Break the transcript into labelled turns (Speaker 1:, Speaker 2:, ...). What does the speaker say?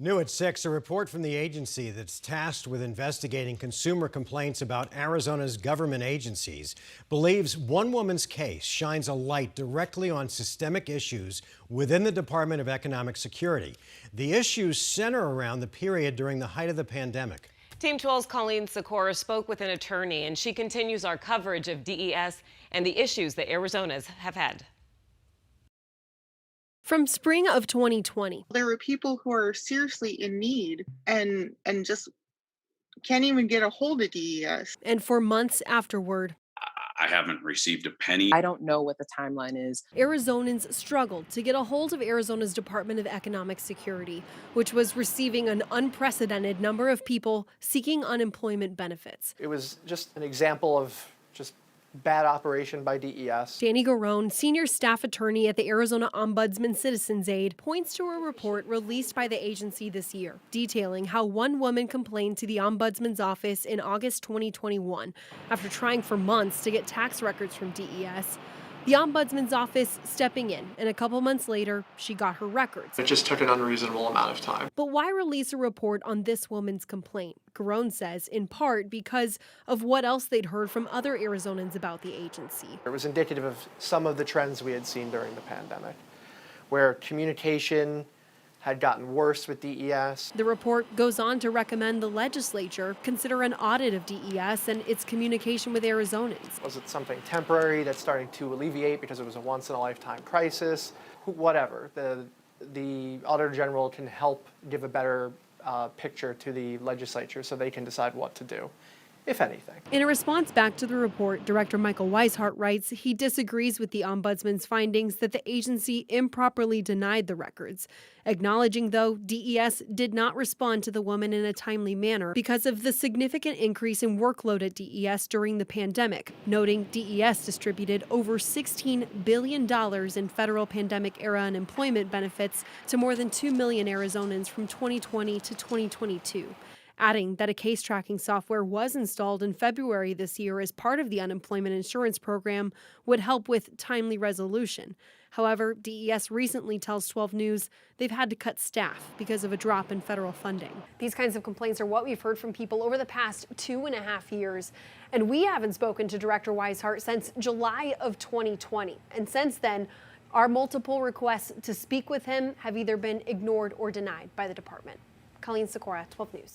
Speaker 1: New at 6, a report from the agency that's tasked with investigating consumer complaints about Arizona's government agencies believes one woman's case shines a light directly on systemic issues within the Department of Economic Security. The issues center around the period during the height of the pandemic.
Speaker 2: Team 12's Colleen Sikora spoke with an attorney, and she continues our coverage of DES and the issues that Arizona's have had.
Speaker 3: From spring of 2020.
Speaker 4: There were people who are seriously in need and just can't even get a hold of DES.
Speaker 3: And for months afterward.
Speaker 5: I haven't received a penny.
Speaker 6: I don't know what the timeline is.
Speaker 3: Arizonans struggled to get a hold of Arizona's Department of Economic Security, which was receiving an unprecedented number of people seeking unemployment benefits.
Speaker 7: It was just an example of just bad operation by DES.
Speaker 3: Danny Garone, senior staff attorney at the Arizona Ombudsman Citizens Aide, points to a report released by the agency this year, detailing how one woman complained to the Ombudsman's office in August 2021 after trying for months to get tax records from DES. The Ombudsman's office stepping in, and a couple months later, she got her records.
Speaker 7: It just took an unreasonable amount of time.
Speaker 3: But why release a report on this woman's complaint? Garone says, in part because of what else they'd heard from other Arizonans about the agency.
Speaker 7: It was indicative of some of the trends we had seen during the pandemic, where communication had gotten worse with DES.
Speaker 3: The report goes on to recommend the legislature consider an audit of DES and its communication with Arizonans.
Speaker 7: Was it something temporary that's starting to alleviate because it was a once-in-a-lifetime crisis? Whatever. The Auditor General can help give a better picture to the legislature so they can decide what to do, if anything.
Speaker 3: In a response back to the report, Director Michael Weishart writes he disagrees with the Ombudsman's findings that the agency improperly denied the records, acknowledging, though, DES did not respond to the woman in a timely manner because of the significant increase in workload at DES during the pandemic, noting DES distributed over $16 billion in federal pandemic-era unemployment benefits to more than 2 million Arizonans from 2020 to 2022. Adding that a case tracking software was installed in February this year as part of the unemployment insurance program would help with timely resolution. However, DES recently tells 12 News they've had to cut staff because of a drop in federal funding. These kinds of complaints are what we've heard from people over the past 2.5 years. And we haven't spoken to Director Weishart since July of 2020. And since then, our multiple requests to speak with him have either been ignored or denied by the department. Colleen Sikora, 12 News.